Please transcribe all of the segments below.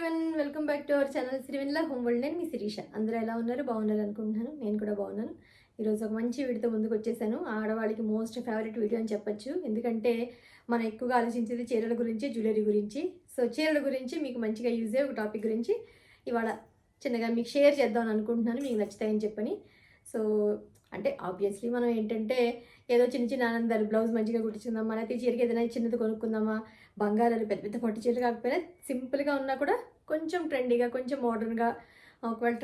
Everyone, welcome back to our channel Sirivennela home world. నేను మీ శిరీష. అందరూ ఎలా ఉన్నారు? బాగున్నారు అనుకుంటున్నాను. నేను కూడా బాగున్నాను. ఈరోజు ఒక మంచి వీడియోతో ముందుకు వచ్చేసాను. ఆడవాళ్ళకి మోస్ట్ ఫేవరెట్ వీడియో అని చెప్పొచ్చు. ఎందుకంటే మనం ఎక్కువగా ఆలోచించేది చీరల గురించి, జ్యువెలరీ గురించి. సో చీరల గురించి మీకు మంచిగా యూజ్ అయ్యే ఒక టాపిక్ గురించి ఇవాళ చిన్నగా మీకు షేర్ చేద్దామని అనుకుంటున్నాను, మీకు నచ్చుతాయని చెప్పని. సో అంటే ఆబ్వియస్లీ మనం ఏంటంటే ఏదో చిన్న చిన్న ఆనందాలు, బ్లౌజ్ మంచిగా కుట్టించుకుందామా, లేకపోతే చీరకి ఏదైనా చిన్నది కొనుక్కుందామా, బంగారాలు పెద్ద పెద్ద పట్టు చీరలు కాకపోయినా సింపుల్గా ఉన్నా కూడా కొంచెం ట్రెండీగా, కొంచెం మోడర్న్గా ఒకవేళ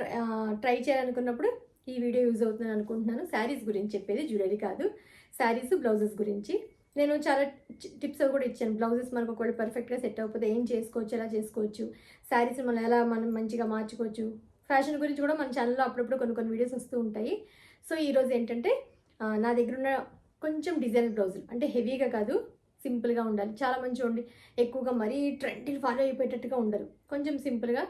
ట్రై చేయాలనుకున్నప్పుడు ఈ వీడియో యూజ్ అవుతుందని అనుకుంటున్నాను. శారీస్ గురించి చెప్పేది, జ్యువెలరీ కాదు. శారీస్, బ్లౌజెస్ గురించి నేను చాలా టిప్స్ కూడా ఇచ్చాను. బ్లౌజెస్ మనకు ఒకవేళ పర్ఫెక్ట్గా సెట్ అవ్వకపోతే ఏం చేసుకోవచ్చు, ఎలా చేసుకోవచ్చు, శారీస్ మనం మంచిగా మార్చుకోవచ్చు. ఫ్యాషన్ గురించి కూడా మన ఛానల్లో అప్పుడప్పుడు కొన్ని వీడియోస్ వస్తూ ఉంటాయి. సో ఈరోజు ఏంటంటే నా దగ్గర ఉన్న కొంచెం డిజైన్ బ్లౌజులు, అంటే హెవీగా కాదు, సింపుల్గా ఉండాలి. చాలా మంచిగా ఉండి ఎక్కువగా మరీ ట్రెండ్ని ఫాలో అయిపోయేటట్టుగా ఉండరు. కొంచెం సింపుల్గా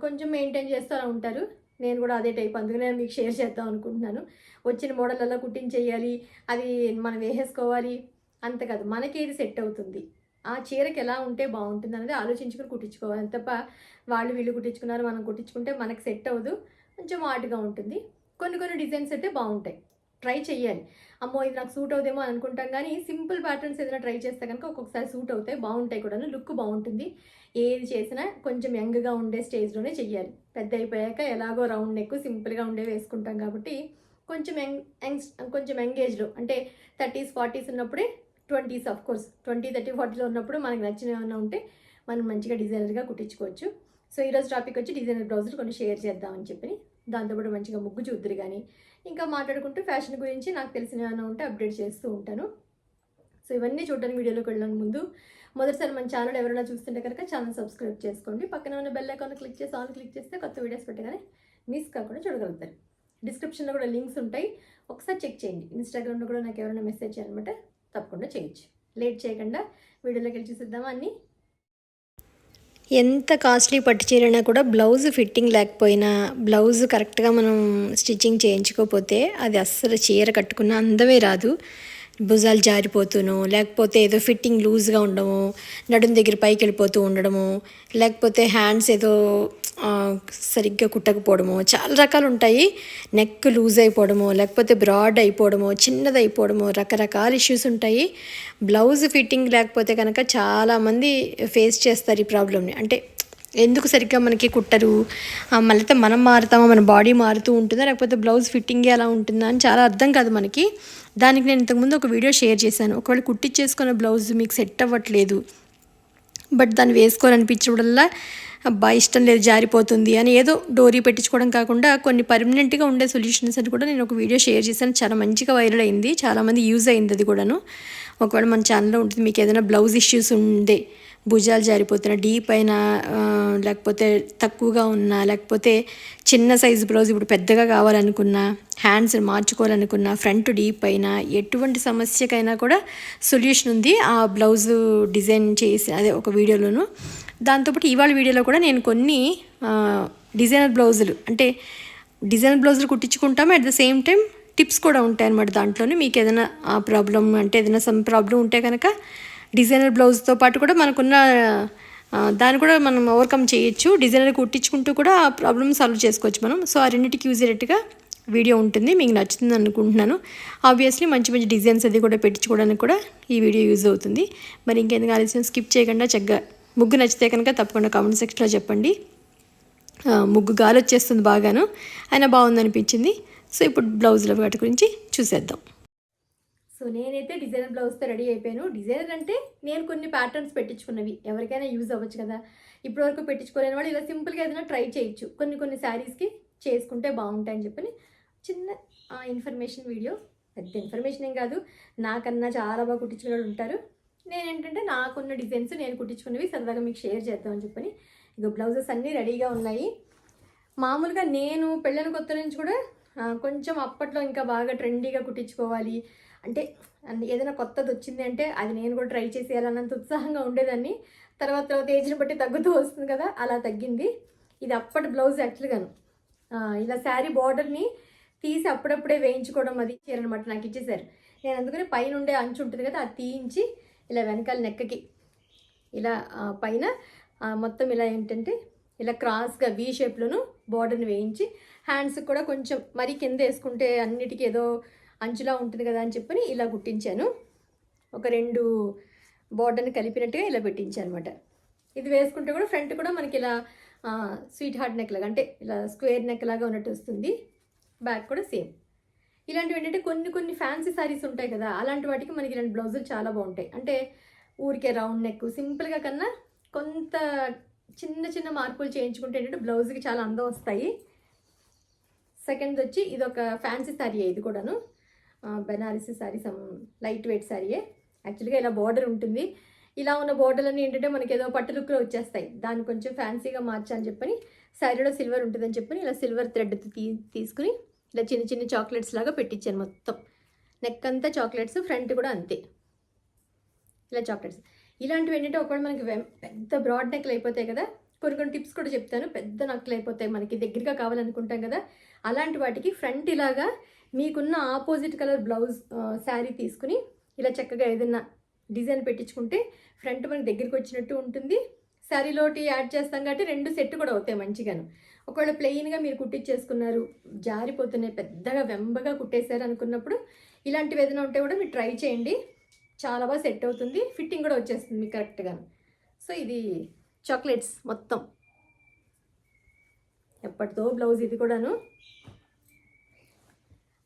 కొంచెం మెయింటైన్ చేస్తూ అలా ఉంటారు. నేను కూడా అదే టైప్, అందుకనే మీకు షేర్ చేద్దాం అనుకుంటున్నాను. వచ్చిన మోడల్లో కుట్టించేయాలి, అది మనం వేసేసుకోవాలి అంత కాదు. మనకి ఏది సెట్ అవుతుంది, ఆ చీరకి ఎలా ఉంటే బాగుంటుంది అనేది ఆలోచించుకొని కుట్టించుకోవాలి. తప్ప వాళ్ళు వీళ్ళు కుట్టించుకున్నారు మనం కుట్టించుకుంటే మనకు సెట్ అవ్వదు, కొంచెం ఆర్ట్గా ఉంటుంది. కొన్ని డిజైన్స్ అయితే బాగుంటాయి, ట్రై చేయాలి. అమ్మో ఇది నాకు సూట్ అవుతామో అని అనుకుంటాం, కానీ సింపుల్ ప్యాటర్న్స్ ఏదైనా ట్రై చేస్తే కనుక ఒక్కొక్కసారి సూట్ అవుతాయి, బాగుంటాయి కూడా, లుక్ బాగుంటుంది. ఏది చేసినా కొంచెం యంగ్గా ఉండే స్టేజ్లోనే చెయ్యాలి. పెద్ద అయిపోయాక ఎలాగో రౌండ్ నెక్ సింపుల్గా ఉండే వేసుకుంటాం కాబట్టి కొంచెం కొంచెం యంగేజ్లో అంటే 30s 40s ఉన్నప్పుడే, 20s ఆఫ్ కోర్స్ 20 30 40లో ఉన్నప్పుడు మనకు నచ్చినవి ఏమైనా ఉంటే మనం మంచిగా డిజైనర్గా కుట్టించుకోవచ్చు. సో ఈరోజు టాపిక్ వచ్చి డిజైనర్ బ్లౌజులు కొన్ని షేర్ చేద్దామని చెప్పి, దాంతోపాటు మంచిగా ముగ్గు చూద్దరు కానీ ఇంకా మాట్లాడుకుంటూ ఫ్యాషన్ గురించి నాకు తెలిసిన ఏమైనా ఉంటే అప్డేట్ చేస్తూ ఉంటాను. సో ఇవన్నీ చూడడానికి వీడియోలోకి వెళ్ళడానికి ముందు మొదటిసారి మన ఛానల్ ఎవరైనా చూస్తుంటే కనుక ఛానల్ సబ్స్క్రైబ్ చేసుకోండి. పక్కన ఉన్న బెల్ ఐకాన్ క్లిక్ చేసి ఆన్ క్లిక్ చేస్తే కొత్త వీడియోస్ పెట్టగానే మిస్ కాకుండా చూడగలుగుతారు. డిస్క్రిప్షన్లో కూడా లింక్స్ ఉంటాయి, ఒకసారి చెక్ చేయండి. ఇన్స్టాగ్రామ్లో కూడా నాకు ఎవరైనా మెసేజ్ చేయాలన్నమాట, తప్పకుండా చేయొచ్చు. లేట్ చేయకుండా వీడియోలోకి వెళ్ళి చూసిద్దామా అన్నీ. ఎంత కాస్ట్లీ పట్టు చీరైనా కూడా బ్లౌజ్ ఫిట్టింగ్ లేకపోయినా, బ్లౌజ్ కరెక్ట్గా మనం స్టిచ్చింగ్ చేయించుకోకపోతే అది అస్సలు చీర కట్టుకున్న అందమే రాదు. భుజాలు జారిపోతూనో, లేకపోతే ఏదో ఫిట్టింగ్ లూజ్గా ఉండడము, నడుం దగ్గర పైకి వెళ్ళిపోతూ ఉండడము, లేకపోతే హ్యాండ్స్ ఏదో సరిగ్గా కుట్టకపోవడము, చాలా రకాలు ఉంటాయి. నెక్ లూజ్ అయిపోవడము, లేకపోతే బ్రాడ్ అయిపోవడము, చిన్నది అయిపోవడము, రకరకాల ఇష్యూస్ ఉంటాయి. బ్లౌజ్ ఫిట్టింగ్ లేకపోతే కనుక చాలామంది ఫేస్ చేస్తారు ఈ ప్రాబ్లమ్ని. అంటే ఎందుకు సరిగ్గా మనకి కుట్టరు, మళ్ళీ మనం మారుతామా, మన బాడీ మారుతూ ఉంటుందా, లేకపోతే బ్లౌజ్ ఫిట్టింగే అలా ఉంటుందా అని చాలా అర్థం కాదు మనకి. దానికి నేను ఇంతకుముందు ఒక వీడియో షేర్ చేశాను. ఒకవేళ కుట్టించేసుకున్న బ్లౌజ్ మీకు సెట్ అవ్వట్లేదు, బట్ దాన్ని వేసుకోవాలనిపించడంవల్ల అబ్బా ఇష్టం లేదు, జారిపోతుంది అని ఏదో డోరీ పెట్టించుకోవడం కాకుండా కొన్ని పర్మనెంట్గా ఉండే సొల్యూషన్స్ అని కూడా నేను ఒక వీడియో షేర్ చేశాను. చాలా మంచిగా వైరల్ అయింది, చాలామంది యూజ్ అయింది అది కూడాను. ఒకవేళ మన ఛానల్లో ఉంటుంది, మీకు ఏదైనా బ్లౌజ్ ఇష్యూస్ ఉండే, భుజాలు జారిపోతున్నా, డీప్ అయినా, లేకపోతే తక్కువగా ఉన్నా, లేకపోతే చిన్న సైజు బ్లౌజ్ ఇప్పుడు పెద్దగా కావాలనుకున్నా, హ్యాండ్స్ మార్చుకోవాలనుకున్నా, ఫ్రంట్ డీప్ అయినా, ఎటువంటి సమస్యకైనా కూడా సొల్యూషన్ ఉంది ఆ బ్లౌజు డిజైన్ చేసి అదే ఒక వీడియోలోను. దాంతోపాటు ఇవాళ వీడియోలో కూడా నేను కొన్ని డిజైనర్ బ్లౌజులు, అంటే డిజైనర్ బ్లౌజులు కుట్టించుకుంటాము, at the same time tips కూడా ఉంటాయి అన్నమాట దాంట్లోనే. మీకు ఏదైనా ప్రాబ్లం అంటే ఏదైనా సమ్ ప్రాబ్లం ఉంటే కనుక డిజైనర్ బ్లౌజ్తో పాటు కూడా మనకున్న దాన్ని కూడా మనం ఓవర్కమ్ చేయొచ్చు. డిజైనర్ కుట్టించుకుంటూ కూడా ఆ ప్రాబ్లమ్ సాల్వ్ చేసుకోవచ్చు మనం. సో ఆ రెండింటికి యూజ్ అయ్యేట్టుగా వీడియో ఉంటుంది, మీకు నచ్చుతుంది అనుకుంటున్నాను. ఆబ్వియస్లీ మంచి మంచి డిజైన్స్ అది కూడా పెట్టించుకోవడానికి కూడా ఈ వీడియో యూజ్ అవుతుంది. మరి ఇంకెందుకు ఆలస్యం, స్కిప్ చేయకుండా చక్కగా ముగ్గు నచ్చితే కనుక తప్పకుండా కామెంట్ సెక్షన్లో చెప్పండి. ముగ్గు గాలి వచ్చేస్తుంది బాగాను, అయినా బాగుందనిపించింది. సో ఇప్పుడు బ్లౌజుల వాటి గురించి చూసేద్దాం. సో నేనైతే డిజైనర్ బ్లౌజ్తో రెడీ అయిపోయాను. డిజైనర్ అంటే నేను కొన్ని ప్యాటర్న్స్ పెట్టించుకున్నవి, ఎవరికైనా యూజ్ అవ్వచ్చు కదా. ఇప్పటివరకు పెట్టించుకోలేని వాళ్ళు ఇలా సింపుల్గా ఏదైనా ట్రై చేయొచ్చు. కొన్ని శారీస్కి చేసుకుంటే బాగుంటాయని చెప్పని చిన్న ఇన్ఫర్మేషన్ వీడియో. పెద్ద ఇన్ఫర్మేషన్ ఏం కాదు, నాకన్నా చాలా బాగా కుట్టించుకునే వాళ్ళు ఉంటారు. నేనేంటంటే నాకున్న డిజైన్స్ నేను కుట్టించుకున్నవి సరదాగా మీకు షేర్ చేద్దామని చెప్పని. ఇక బ్లౌజెస్ అన్నీ రెడీగా ఉన్నాయి. మామూలుగా నేను పెళ్ళైన కొత్త నుంచి కూడా కొంచెం అప్పట్లో ఇంకా బాగా ట్రెండీగా కుట్టించుకోవాలి అంటే, ఏదైనా కొత్తది వచ్చింది అంటే అది నేను కూడా ట్రై చేసేయాలన్నంత ఉత్సాహంగా ఉండేదాన్ని. తర్వాత ఏజ్ని బట్టి తగ్గుతూ వస్తుంది కదా, అలా తగ్గింది. ఇది అప్పటి బ్లౌజ్ యాక్చువల్గాను. ఇలా శారీ బార్డర్ని తీసి అప్పుడప్పుడే వేయించుకోవడం అది చీర అనమాట, నాకు ఇచ్చేసారు. నేను అందుకని పైన ఉండే అంచు ఉంటుంది కదా, అది తీయించి ఇలా వెనకాల నెక్కకి ఇలా పైన మొత్తం ఇలా ఏంటంటే ఇలా క్రాస్గా వీ షేప్లోను బార్డర్ని వేయించి హ్యాండ్స్కి కూడా కొంచెం మరీ కింద వేసుకుంటే అన్నిటికీ ఏదో అంచులా ఉంటుంది కదా అని చెప్పని ఇలా కుట్టించాను. ఒక 2 బార్డర్ని కలిపినట్టుగా ఇలా పెట్టించాను అనమాట. ఇది వేసుకుంటే కూడా ఫ్రంట్ కూడా మనకి ఇలా స్వీట్ హార్ట్ నెక్ లాగా, అంటే ఇలా స్క్వేర్ నెక్ లాగా ఉన్నట్టు వస్తుంది. బ్యాక్ కూడా సేమ్. ఇలాంటివి ఏంటంటే కొన్ని ఫ్యాన్సీ శారీస్ ఉంటాయి కదా, అలాంటి వాటికి మనకి ఇలాంటి బ్లౌజులు చాలా బాగుంటాయి. అంటే ఊరికే రౌండ్ నెక్ సింపుల్గా కన్నా కొంత చిన్న మార్పులు చేయించుకుంటే ఏంటంటే బ్లౌజ్కి చాలా అందం వస్తాయి. సెకండ్ వచ్చి ఇది ఒక ఫ్యాన్సీ శారీయే, ఇది కూడాను Banarasi sari, some light weight శారీయే. యాక్చువల్గా ఇలా బార్డర్ ఉంటుంది. ఇలా ఉన్న బార్డర్లన్నీ ఏంటంటే మనకి ఏదో పట్టు లుక్లో వచ్చేస్తాయి. దాన్ని కొంచెం ఫ్యాన్సీగా మార్చాలని చెప్పని శారీలో సిల్వర్ ఉంటుందని చెప్పని ఇలా సిల్వర్ థ్రెడ్ తీసుకుని ఇలా చిన్న చాక్లెట్స్ లాగా పెట్టించాను. మొత్తం నెక్ అంతా చాక్లెట్స్, ఫ్రంట్ కూడా అంతే ఇలా చాక్లెట్స్. ఇలాంటివి ఏంటంటే ఒకవేళ మనకి పెద్ద బ్రాడ్ నెక్లు అయిపోతాయి కదా, కొన్ని టిప్స్ కూడా చెప్తాను. పెద్ద నెక్లు అయిపోతాయి, మనకి దగ్గరగా కావాలనుకుంటాం కదా, అలాంటి వాటికి ఫ్రంట్ ఇలాగా మీకున్న ఆపోజిట్ కలర్ బ్లౌజ్ శారీ తీసుకుని ఇలా చక్కగా ఏదైనా డిజైన్ పెట్టించుకుంటే ఫ్రంట్ మనకి దగ్గరికి వచ్చినట్టు ఉంటుంది. శారీలోటి యాడ్ చేస్తాం కాబట్టి 2 సెట్ కూడా అవుతాయి మంచిగాను. ఒకవేళ ప్లెయిన్గా మీరు కుట్టించేసుకున్నారు, జారిపోతున్నాయి, పెద్దగా వెంబగా కుట్టేశారు అనుకున్నప్పుడు ఇలాంటివి ఏదైనా ఉంటే కూడా మీరు ట్రై చేయండి. చాలా బాగా సెట్ అవుతుంది, ఫిట్టింగ్ కూడా వచ్చేస్తుంది మీకు కరెక్ట్గా. సో ఇది చాక్లెట్స్ మొత్తం ఎప్పటితో బ్లౌజ్. ఇది కూడాను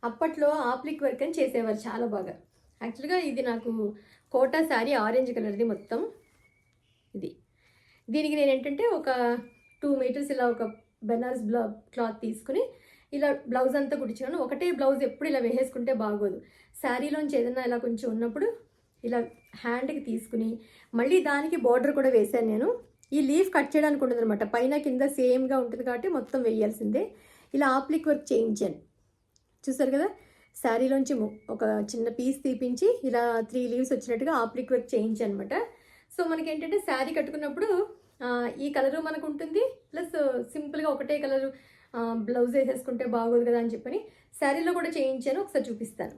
అప్పట్లో ఆప్లిక్ వర్క్ అని చేసేవారు చాలా బాగా. యాక్చువల్గా ఇది నాకు కోటా శారీ ఆరెంజ్ కలర్ది మొత్తం. దీనికి నేను ఏంటంటే ఒక 2 మీటర్స్ ఇలా ఒక బెనారస్ క్లాత్ తీసుకుని ఇలా బ్లౌజ్ అంతా కుట్టించాను. ఒకటే బ్లౌజ్ ఎప్పుడు ఇలా వేసేసుకుంటే బాగోదు. శారీలోంచి ఏదైనా ఇలా కొంచెం ఉన్నప్పుడు ఇలా హ్యాండ్కి తీసుకుని మళ్ళీ దానికి బార్డర్ కూడా వేశాను నేను. ఈ లీఫ్ కట్ చేయడానికి ఉంటుంది అనమాట, పైన కింద సేమ్గా ఉంటుంది కాబట్టి మొత్తం వేయాల్సిందే. ఇలా ఆప్లిక్ వర్క్ చేయించాను, చూసారు కదా. శారీలోంచి ఒక చిన్న పీస్ తీపించి ఇలా 3 లీవ్స్ వచ్చినట్టుగా ఆప్లిక్ వర్క్ చేయించాను అనమాట. సో మనకి ఏంటంటే శారీ కట్టుకున్నప్పుడు ఈ కలరు మనకు ఉంటుంది, ప్లస్ సింపుల్గా ఒకటే కలరు బ్లౌజ్ వేసేసుకుంటే బాగోదు కదా అని చెప్పని శారీలో కూడా చేయించాను. ఒకసారి చూపిస్తాను.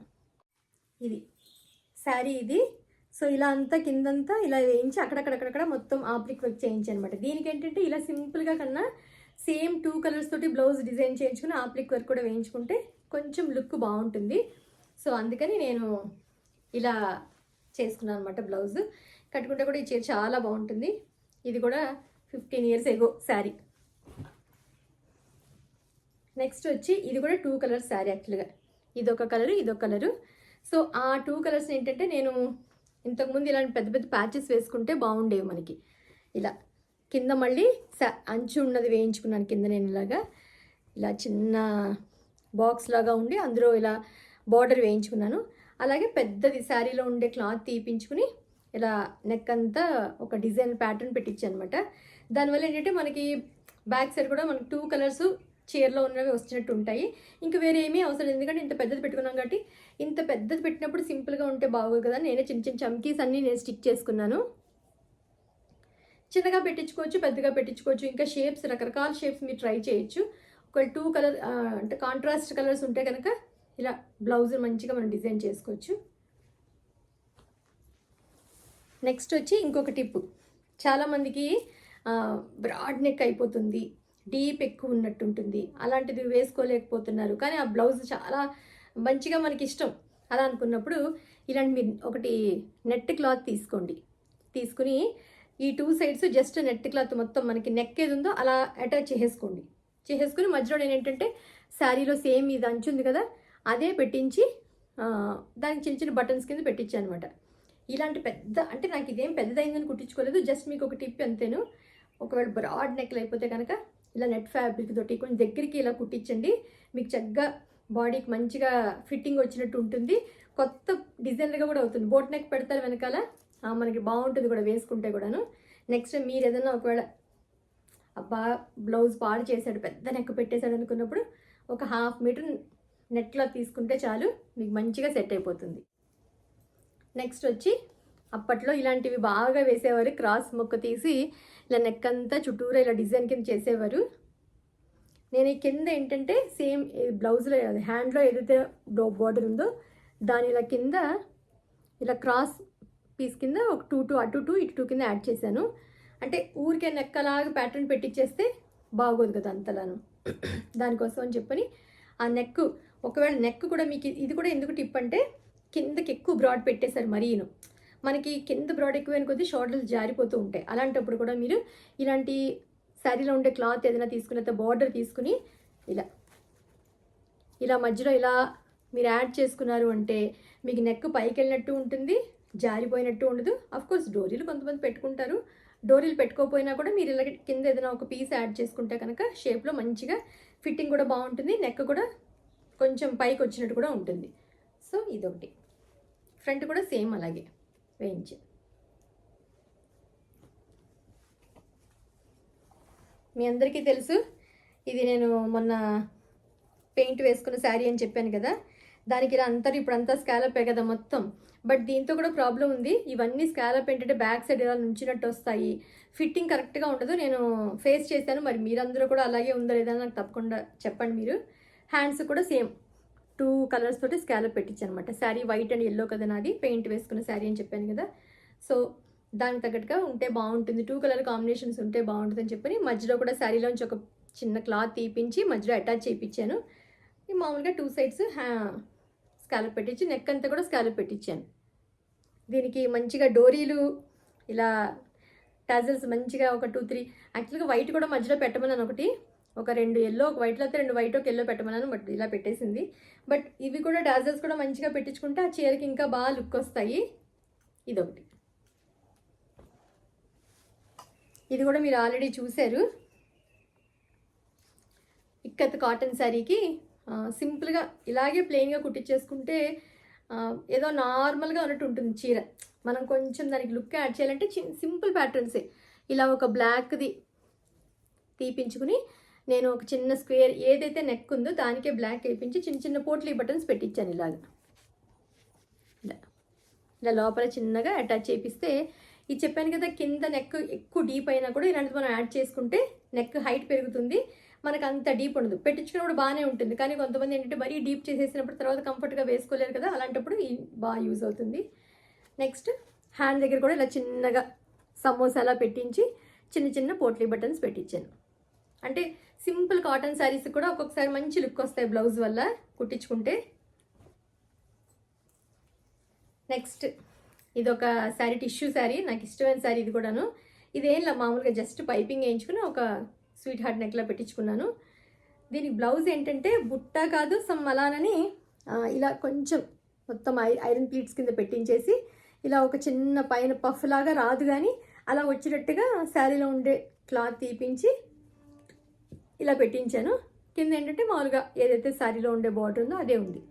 ఇది శారీ ఇది. సో ఇలా అంతా కిందంతా ఇలా వేయించి అక్కడక్కడ మొత్తం ఆప్లిక్ వర్క్ చేయించాను అనమాట. దీనికి ఏంటంటే ఇలా సింపుల్గా కన్నా సేమ్ 2 కలర్స్ తోటి బ్లౌజ్ డిజైన్ చేయించుకుని ఆప్లిక్ వర్క్ కూడా వేయించుకుంటే కొంచెం లుక్ బాగుంటుంది. సో అందుకని నేను ఇలా చేసుకున్నాను అనమాట. బ్లౌజ్ కట్టుకుంటే కూడా ఈ చీర చాలా బాగుంటుంది. ఇది కూడా 15 ఇయర్స్ ఎగో శారీ. నెక్స్ట్ వచ్చి ఇది కూడా 2 కలర్స్ శారీ. యాక్చువల్గా ఇదొక కలరు, ఇదొక కలరు. సో ఆ 2 కలర్స్ ఏంటంటే నేను ఇంతకుముందు ఇలాంటి పెద్ద ప్యాచెస్ వేసుకుంటే బాగుండేవి మనకి. ఇలా కింద మళ్ళీ అంచు ఉన్నది వేయించుకున్నాను కింద. నేను ఇలా చిన్న బాక్స్ లాగా ఉండి అందులో ఇలా బార్డర్ వేయించుకున్నాను. అలాగే పెద్దది శారీలో ఉండే క్లాత్ తీపించుకుని ఇలా నెక్ అంతా ఒక డిజైన్ ప్యాటర్న్ పెట్టించాను అనమాట. దానివల్ల ఏంటంటే మనకి బ్యాక్ సైడ్ కూడా మనకి 2 కలర్స్ చీరలో ఉన్నవి వచ్చినట్టు ఉంటాయి. ఇంకా వేరే ఏమీ అవసరం, ఎందుకంటే ఇంత పెద్దది పెట్టుకున్నాం కాబట్టి. ఇంత పెద్దది పెట్టినప్పుడు సింపుల్గా ఉంటే బాగోదు కదా. నేనే చిన్న చమ్కీస్ అన్నీ నేను స్టిక్ చేసుకున్నాను. చిన్నగా పెట్టించుకోవచ్చు, పెద్దగా పెట్టించుకోవచ్చు. ఇంకా షేప్స్, రకరకాల షేప్స్ మీరు ట్రై చేయొచ్చు. ఒక 2 కలర్ అంటే కాంట్రాస్ట్ కలర్స్ ఉంటే కనుక ఇలా బ్లౌజ్ మంచిగా మనం డిజైన్ చేసుకోవచ్చు. నెక్స్ట్ వచ్చి ఇంకొక టిప్. చాలామందికి బ్రాడ్ నెక్ అయిపోతుంది, డీప్ ఎక్కువ ఉన్నట్టు ఉంటుంది, అలాంటిది వేసుకోలేకపోతున్నారు. కానీ ఆ బ్లౌజ్ చాలా మంచిగా మనకి ఇష్టం అలా అనుకున్నప్పుడు ఇలాంటి మీరు ఒకటి నెట్ క్లాత్ తీసుకుని ఈ 2 సైడ్స్ జస్ట్ నెట్ క్లాత్ మొత్తం మనకి నెక్ ఏది ఉందో అలా అటాచ్ చేసేసుకుని మధ్యలో నేను ఏంటంటే శారీలో సేమ్ ఇది అంచు ఉంది కదా, అదే పెట్టించి దానికి చిన్న బటన్స్ కింద పెట్టించాను అనమాట. ఇలాంటి పెద్ద, అంటే నాకు ఇదేం పెద్దదైందని కుట్టించుకోలేదు, జస్ట్ మీకు ఒక టిప్ అంతేను. ఒకవేళ బ్రాడ్ నెక్లు అయిపోతే కనుక ఇలా నెట్ ఫ్యాబ్రిక్ తోటి కొంచెం దగ్గరికి ఇలా కుట్టించండి, మీకు చక్కగా బాడీకి మంచిగా ఫిట్టింగ్ వచ్చినట్టు ఉంటుంది. కొత్త డిజైన్గా కూడా అవుతుంది. బోట్ నెక్ పెడతారు వెనకాల, మనకి బాగుంటుంది కూడా వేసుకుంటే కూడాను. నెక్స్ట్ మీరు ఏదైనా ఒకవేళ అబ్బా బ్లౌజ్ పాడు చేశాడు, పెద్ద నెక్ పెట్టేశాడు అనుకున్నప్పుడు ఒక 1/2 మీటర్ నెట్లో తీసుకుంటే చాలు, మీకు మంచిగా సెట్ అయిపోతుంది. నెక్స్ట్ వచ్చి అప్పట్లో ఇలాంటివి బాగా వేసేవారు. క్రాస్ మొక్క తీసి ఇలా నెక్ అంతా చుట్టూరా ఇలా డిజైన్ కింద చేసేవారు. నేను ఈ కింద ఏంటంటే సేమ్ బ్లౌజ్లో హ్యాండ్లో ఏదైతే బార్డర్ ఉందో దాని ఇలా కింద ఇలా క్రాస్ పీస్ కింద ఒక 2 అటు 2 ఇటు 2 కింద యాడ్ చేశాను. అంటే ఊరికే నెక్కలాగా ప్యాటర్న్ పెట్టించేస్తే బాగోదు కదా అంతలాను. దానికోసం అని చెప్పని ఆ నెక్, ఒకవేళ నెక్ కూడా మీకు ఇది కూడా ఎందుకు టిప్ అంటే కిందకి ఎక్కువ బ్రాడ్ పెట్టేశారు మరీను, మనకి కింద బ్రాడ్ ఎక్కువైన కొద్దీ షోల్డర్లు జారిపోతూ ఉంటాయి. అలాంటప్పుడు కూడా మీరు ఇలాంటి శారీలో ఉండే క్లాత్ ఏదైనా తీసుకుని బార్డర్ తీసుకుని ఇలా ఇలా మధ్యలో ఇలా మీరు యాడ్ చేసుకున్నారు అంటే మీకు నెక్ పైకి వెళ్ళినట్టు ఉంటుంది, జారిపోయినట్టు ఉండదు. అఫ్కోర్స్ డోరీలు కొంతమంది పెట్టుకుంటారు, డోరీలు పెట్టుకోకపోయినా కూడా మీరు ఇలా కింద ఏదైనా ఒక పీస్ యాడ్ చేసుకుంటే కనుక షేప్లో మంచిగా ఫిట్టింగ్ కూడా బాగుంటుంది, నెక్ కూడా కొంచెం పైకి వచ్చినట్టు కూడా ఉంటుంది. సో ఇదొకటి. ఫ్రంట్ కూడా సేమ్ అలాగే వేయించి. మీ అందరికీ తెలుసు ఇది నేను మొన్న పెయింట్ వేసుకున్న శారీ అని చెప్పాను కదా, దానికి ఇలా ఇప్పుడంతా స్కాలపే కదా మొత్తం. బట్ దీంతో కూడా ప్రాబ్లం ఉంది, ఇవన్నీ స్కాలప్ ఏంటంటే బ్యాక్ సైడ్ ఇలా నుంచినట్టు వస్తాయి, ఫిట్టింగ్ కరెక్ట్గా ఉండదు. నేను ఫేస్ చేశాను, మరి మీరందరూ కూడా అలాగే ఉందో లేదా నాకు తప్పకుండా చెప్పండి మీరు. హ్యాండ్స్ కూడా సేమ్ 2 కలర్స్ తోటి స్కాలప్ పెట్టించాను అనమాట. శారీ వైట్ అండ్ ఎల్లో కదా నాది, పెయింట్ వేసుకున్న శారీ అని చెప్పాను కదా. సో దానికి తగ్గట్టుగా ఉంటే బాగుంటుంది, 2 కలర్ కాంబినేషన్స్ ఉంటే బాగుంటుంది అని చెప్పని మధ్యలో కూడా శారీలోంచి ఒక చిన్న క్లాత్ తీపించి మధ్యలో అటాచ్ చేయించాను. మామూలుగా 2 సైడ్స్ స్కాలప్ పెట్టించి నెక్ అంతా కూడా స్కాలప్ పెట్టించాను. దీనికి మంచిగా డోరీలు ఇలా టాజల్స్ మంచిగా ఒక 2, 3 యాక్చువల్గా వైట్ కూడా మధ్యలో పెట్టమన్నాను, ఒక 2 ఎల్లో ఒక వైట్లో అయితే 2 వైట్ ఒక ఎల్లో పెట్టమన్నాను, బట్ ఇలా పెట్టేసింది. బట్ ఇవి కూడా టాజల్స్ కూడా మంచిగా పెట్టించుకుంటే ఆ చీరకి ఇంకా బాగా లుక్ వస్తాయి. ఇదొకటి. ఇది కూడా మీరు ఆల్రెడీ చూశారు. ఇక్కత్ కాటన్ శారీకి సింపుల్గా ఇలాగే ప్లెయిన్గా కుట్టించేసుకుంటే ఏదో నార్మల్గా ఉన్నట్టు ఉంటుంది చీర. మనం కొంచెం దానికి లుక్ యాడ్ చేయాలంటే సింపుల్ ప్యాటర్న్సే. ఇలా ఒక బ్లాక్ది తీపించుకుని నేను ఒక చిన్న స్క్వేర్ ఏదైతే నెక్ ఉందో దానికే బ్లాక్ వేయించి చిన్న చిన్న పోట్లీ బటన్స్ పెట్టించాను. ఇలా లోపల చిన్నగా అటాచ్ చేపిస్తే, ఇది చెప్పాను కదా కింద నెక్ ఎక్కువ డీప్ అయినా కూడా ఇలాంటిది మనం యాడ్ చేసుకుంటే నెక్ హైట్ పెరుగుతుంది, మనకు అంత డీప్ ఉండదు. పెట్టించుకున్నప్పుడు బాగానే ఉంటుంది, కానీ కొంతమంది ఏంటంటే మరీ డీప్ చేసేసినప్పుడు తర్వాత కంఫర్ట్గా వేసుకోలేరు కదా, అలాంటప్పుడు బాగా యూజ్ అవుతుంది. నెక్స్ట్ హ్యాండ్ దగ్గర కూడా ఇలా చిన్నగా సమోసాలా పెట్టించి చిన్న చిన్న పోట్లీ బటన్స్ పెట్టించాను. అంటే సింపుల్ కాటన్ శారీస్ కూడా ఒక్కొక్కసారి మంచి లుక్ వస్తాయి బ్లౌజ్ వల్ల కుట్టించుకుంటే. నెక్స్ట్ ఇదొక శారీ, టిష్యూ శారీ, నాకు ఇష్టమైన శారీ ఇది కూడాను. ఇదేంలా మామూలుగా జస్ట్ పైపింగ్ వేయించుకుని ఒక స్వీట్ హార్ట్ నెక్లా పెట్టించుకున్నాను. దీనికి బ్లౌజ్ ఏంటంటే బుట్ట కాదు అలానని ఇలా కొంచెం మొత్తం ఐరన్ ప్లీట్స్ కింద పెట్టించేసి ఇలా ఒక చిన్న పైన పఫ్ లాగా రాదు కానీ అలా వచ్చేటట్టుగా శారీలో ఉండే క్లాత్ తీపించి ఇలా పెట్టించాను. కింద ఏంటంటే మామూలుగా ఏదైతే శారీలో ఉండే బార్డర్ ఉందో అదే ఉంది.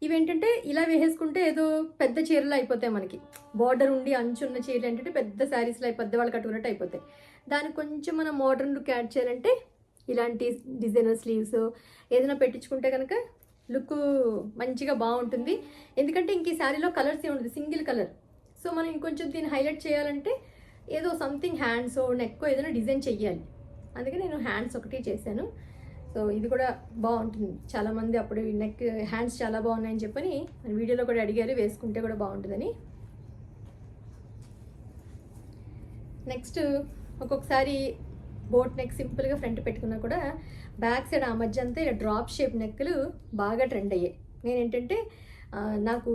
ఇవేంటంటే ఇలా వేసేసుకుంటే ఏదో పెద్ద చీరలు అయిపోతాయి మనకి, బార్డర్ ఉండి అంచున్న చీరలు ఏంటంటే పెద్ద శారీస్లో పెద్దవాళ్ళు కట్టుకున్నట్టు అయిపోతాయి. దానికి కొంచెం మనం మోడర్న్ లుక్ యాడ్ చేయాలంటే ఇలాంటి డిజైనర్ స్లీవ్స్ ఏదైనా పెట్టించుకుంటే కనుక లుక్ మంచిగా బాగుంటుంది. ఎందుకంటే ఇంక ఈ శారీలో కలర్స్ ఏముంటుంది, సింగిల్ కలర్. సో మనం ఇంకొంచెం దీన్ని హైలైట్ చేయాలంటే ఏదో సంథింగ్ హ్యాండ్స్ నెక్ ఏదైనా డిజైన్ చెయ్యాలి, అందుకే నేను హ్యాండ్స్ ఒకటి చేశాను. సో ఇది కూడా బాగుంటుంది. చాలామంది అప్పుడు నెక్ హ్యాండ్స్ చాలా బాగున్నాయని చెప్పని వీడియోలో కూడా అడిగారు, వేసుకుంటే కూడా బాగుంటుందని. నెక్స్ట్ ఒక్కొక్కసారి బోట్ నెక్ సింపుల్గా ఫ్రంట్ పెట్టుకున్నా కూడా బ్యాక్ సైడ్ ఆ మధ్య అంతా ఇలా డ్రాప్ షేప్ నెక్లు బాగా ట్రెండ్ అయ్యాయి. నేనేంటంటే నాకు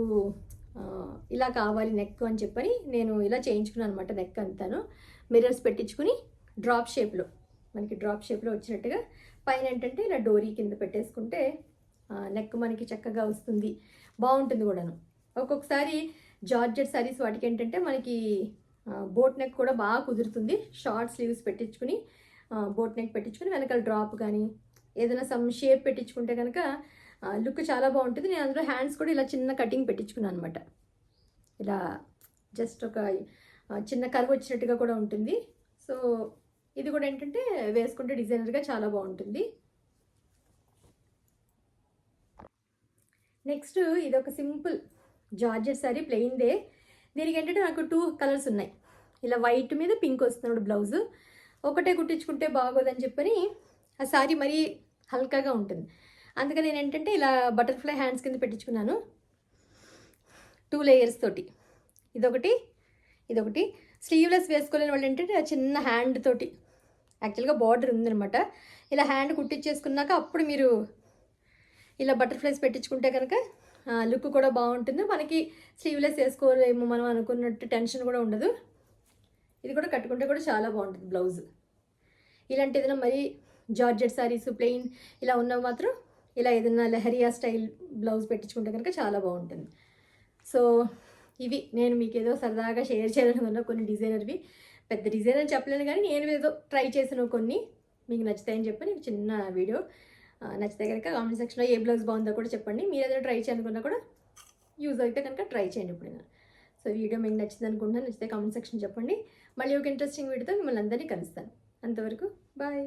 ఇలా కావాలి నెక్ అని చెప్పని నేను ఇలా చేయించుకున్నాను అనమాట. నెక్ అంతాను మిర్రర్స్ పెట్టించుకుని డ్రాప్ షేప్లో, మనకి డ్రాప్ షేప్లో వచ్చినట్టుగా పైన ఏంటంటే ఇలా డోరీ కింద పెట్టేసుకుంటే నెక్ మనకి చక్కగా వస్తుంది, బాగుంటుంది కూడాను. ఒక్కొక్కసారి జార్జెట్ శారీస్ వాటికి ఏంటంటే మనకి బోట్ నెక్ కూడా బాగా కుదురుతుంది. షార్ట్ స్లీవ్స్ పెట్టించుకుని బోట్ నెక్ పెట్టించుకుని వెనకాల డ్రాప్ కానీ ఏదైనా సమ్ షేప్ పెట్టించుకుంటే కనుక లుక్ చాలా బాగుంటుంది. నేను అందులో హ్యాండ్స్ కూడా ఇలా చిన్న కటింగ్ పెట్టించుకున్నాను అనమాట. ఇలా జస్ట్ ఒక చిన్న కర్వ్ వచ్చినట్టుగా కూడా ఉంటుంది. సో ఇది కూడా ఏంటంటే వేసుకుంటే డిజైనర్గా చాలా బాగుంటుంది. నెక్స్ట్ ఇది ఒక సింపుల్ జార్జెట్ శారీ, ప్లెయిన్దే. దీనికి ఏంటంటే నాకు 2 కలర్స్ ఉన్నాయి. ఇలా వైట్ మీద పింక్ వస్తున్నాడు బ్లౌజ్. ఒకటే కుట్టించుకుంటే బాగోదని చెప్పని ఆ శారీ మరీ హల్కాగా ఉంటుంది, అందుకని నేను ఏంటంటే ఇలా బటర్ఫ్లై హ్యాండ్స్ కింద పెట్టించుకున్నాను 2 లేయర్స్ తోటి. ఇదొకటి స్లీవ్లెస్ వేసుకోలేని వాళ్ళు ఏంటంటే ఆ చిన్న హ్యాండ్ తోటి యాక్చువల్గా బార్డర్ ఉందనమాట, ఇలా హ్యాండ్ కుట్టించేసుకున్నాక అప్పుడు మీరు ఇలా బటర్ఫ్లైస్ పెట్టించుకుంటే కనుక లుక్ కూడా బాగుంటుంది. మనకి స్లీవ్లెస్ వేసుకోలేము మనం అనుకున్నట్టు టెన్షన్ కూడా ఉండదు. ఇది కూడా కట్టుకుంటే కూడా చాలా బాగుంటుంది బ్లౌజ్. ఇలాంటి ఏదైనా మరీ జార్జెట్ సారీస్ ప్లెయిన్ ఇలా ఉన్నవి మాత్రం ఇలా ఏదైనా లెహరియా స్టైల్ బ్లౌజ్ పెట్టించుకుంటే కనుక చాలా బాగుంటుంది. సో ఇవి నేను మీకు ఏదో సరదాగా షేర్ చేయాలనుకున్న కొన్ని డిజైనర్వి. పెద్ద డిజైన్ అని చెప్పలేను కానీ నేను ఏదో ట్రై చేసిన కొన్ని మీకు నచ్చుతాయని చెప్పి నేను చిన్న వీడియో. నచ్చితే కనుక కామెంట్ సెక్షన్లో ఏ బ్లౌజ్ బాగుందో కూడా చెప్పండి. మీరు ఏదైనా ట్రై చేయాలనుకున్నా కూడా యూజ్ అయితే కనుక ట్రై చేయండి ఎప్పుడైనా. సో వీడియో మీకు నచ్చింది అనుకుంటున్నాను. నచ్చితే కామెంట్ సెక్షన్ చెప్పండి. మళ్ళీ ఒక ఇంట్రెస్టింగ్ వీడియోతో మిమ్మల్ని అందరినీ కలుస్తాను. అంతవరకు బాయ్.